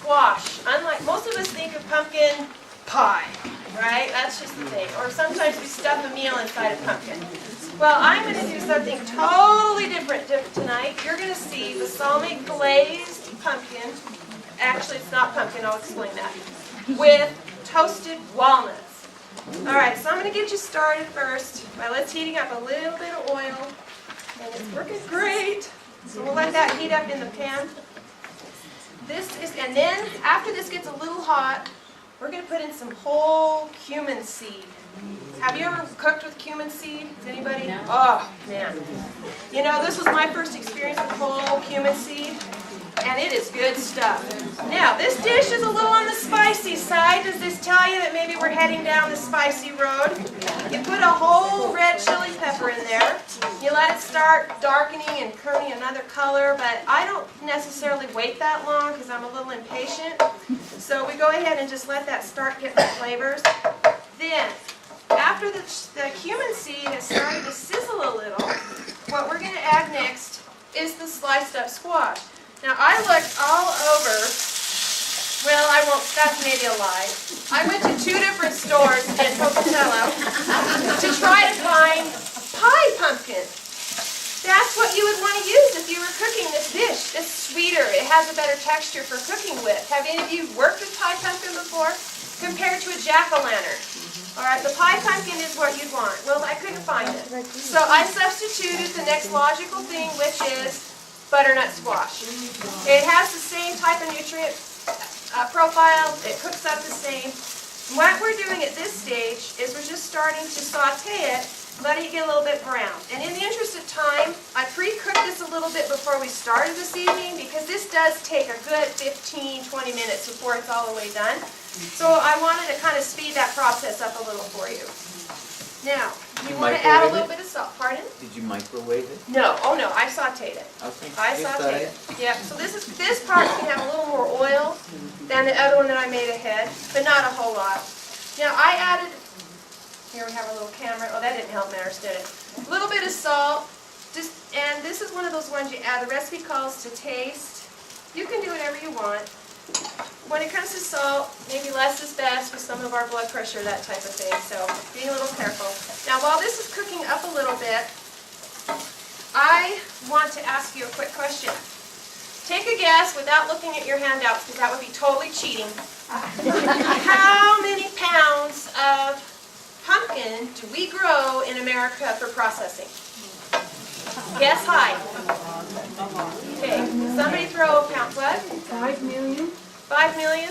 squash. Unlike most of us think of pumpkin pie, right? That's just the thing. Or sometimes we stuff a meal inside a pumpkin. Well, I'm going to do something totally different tonight. You're going to see balsamic glazed pumpkin. Actually, it's not pumpkin. I'll explain that. With toasted walnuts. All right, so I'm going to get you started first by let's heating up a little bit of oil. And it's working great. So we'll let that heat up in the pan. And then after this gets a little hot, we're going to put in some whole cumin seed. Have you ever cooked with cumin seed? Anybody? No. Oh, man. You know, this was my first experience with whole cumin seed, and it is good stuff. Now, this dish is a little on the spicy side. Does this tell you that maybe we're heading down the spicy road? You put a whole red chili pepper in there. You let it start darkening and turning another color, but I don't necessarily wait that long because I'm a little impatient. So we go ahead and just let that start getting the flavors. Then, after the cumin seed has started to sizzle a little, what we're going to add next is the sliced up squash. Now, I looked all over, well, I won't, that's maybe a lie. I went to 2 different stores in Pocatello to try to find pie pumpkin. That's what you would want to use if you were cooking this dish. It's sweeter. It has a better texture for cooking with. Have any of you worked with pie pumpkin before? Compared to a jack-o'-lantern. All right, the pie pumpkin is what you'd want. Well, I couldn't find it. So I substituted the next logical thing, which is butternut squash. It has the same type of nutrient profile. It cooks up the same. What we're doing at this stage is we're just starting to saute it, letting it get a little bit brown. And in the interest of time, I pre-cooked this a little bit before we started this evening because this does take a good 15, 20 minutes before it's all the way done. So I wanted to kind of speed that process up a little for you. Now, you want to add a little bit of salt. Pardon? Did you microwave it? No. Oh no, I sauteed it. Okay. I sauteed it. Yeah. So this part can have a little more oil than the other one that I made ahead, but not a whole lot. Now I added. Here we have a little camera. Oh, that didn't help matters, did it? A little bit of salt. And this is one of those ones you add. The recipe calls to taste. You can do whatever you want. When it comes to salt, maybe less is best with some of our blood pressure, that type of thing. So being a little careful. Now while this is cooking up a little bit, I want to ask you a quick question. Take a guess without looking at your handouts, because that would be totally cheating. How many pounds of pumpkin do we grow in America for processing? Guess high. Okay, somebody throw a pound. What? 5 million. 5 million?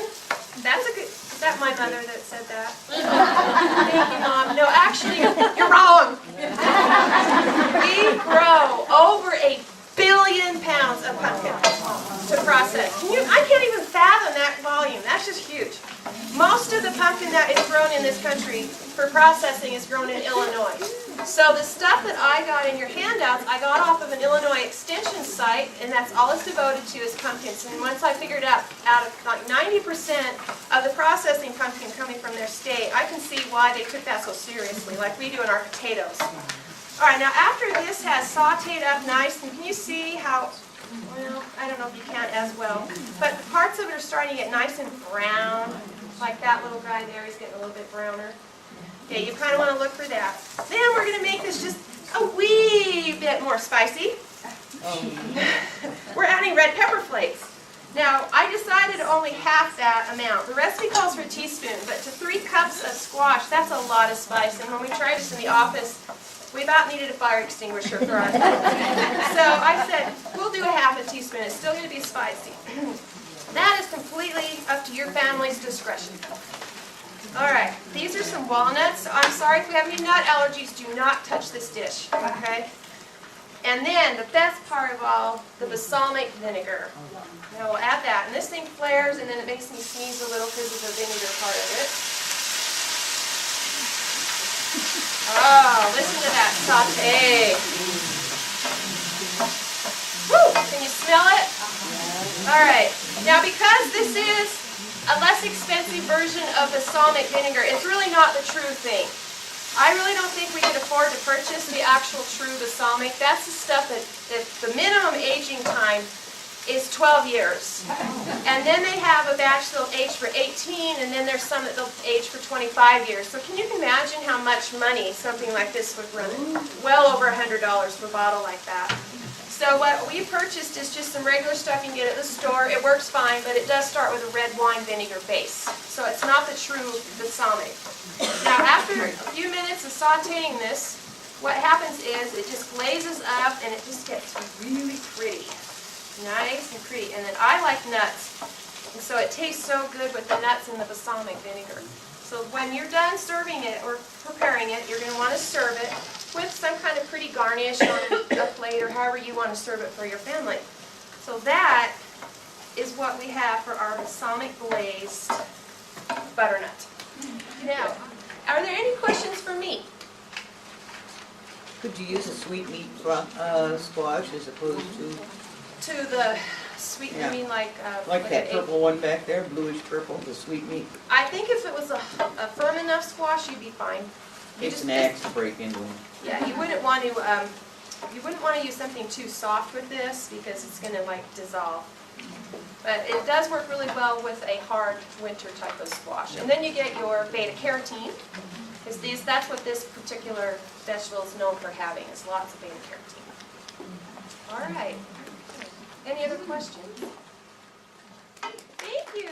That's a good. Is that my mother that said that? Thank you, Mom. No, actually, you're wrong. We grow over 1 billion pounds of pumpkin to process. I can't even fathom that volume. That's just huge. Most of the pumpkin that is grown in this country for processing is grown in Illinois. So the stuff that I got in your handouts, I got off of an Illinois extension site, and that's all it's devoted to is pumpkins. And once I figured out of like 90% of the processing pumpkin coming from their state, I can see why they took that so seriously, like we do in our potatoes. All right, now after this has sauteed up nice, and can you see how, well, I don't know if you can as well, but parts of it are starting to get nice and brown, like that little guy there, he's getting a little bit browner. Okay, you kind of want to look for that. Then we're going to make this just a wee bit more spicy. We're adding red pepper flakes. Now, I decided only half that amount. The recipe calls for a teaspoon, but to 3 cups of squash, that's a lot of spice. And when we tried this in the office, we about needed a fire extinguisher for our So I said, we'll do a half a teaspoon. It's still going to be spicy. That is completely up to your family's discretion. All right, these are some walnuts. I'm sorry if we have any nut allergies. Do not touch this dish, okay? And then the best part of all, the balsamic vinegar. Now we'll add that, and this thing flares, and then it makes me sneeze a little because of the vinegar part of it. Oh, listen to that saute. Woo! Can you smell it? All right. Now, because this is a less expensive version of balsamic vinegar, it's really not the true thing. I really don't think we can afford to purchase the actual true balsamic. That's the stuff that the minimum aging time is 12 years. And then they have a batch that'll age for 18, and then there's some that they'll age for 25 years. So can you imagine how much money something like this would run? Well over $100 for a bottle like that. So what we purchased is just some regular stuff you can get at the store. It works fine, but it does start with a red wine vinegar base. So it's not the true balsamic. Now after a few minutes of sauteing this, what happens is it just glazes up and it just gets really pretty. Nice and pretty. And then I like nuts. And so it tastes so good with the nuts and the balsamic vinegar. So when you're done serving it or preparing it, you're going to want to serve it with some kind of pretty garnish on a plate or however you want to serve it for your family. So that is what we have for our balsamic glazed butternut. Now, are there any questions for me? Could you use a sweetmeat squash as opposed to the sweet, Yeah. I mean like that purple one back there, bluish purple, the sweetmeat? I think if it was a firm enough squash, you'd be fine. It's an axe to break into them. Yeah, you wouldn't want to use something too soft with this because it's going to like dissolve. But it does work really well with a hard winter type of squash. And then you get your beta carotene, because that's what this particular vegetable is known for having, is lots of beta carotene. All right. Any other questions? Thank you.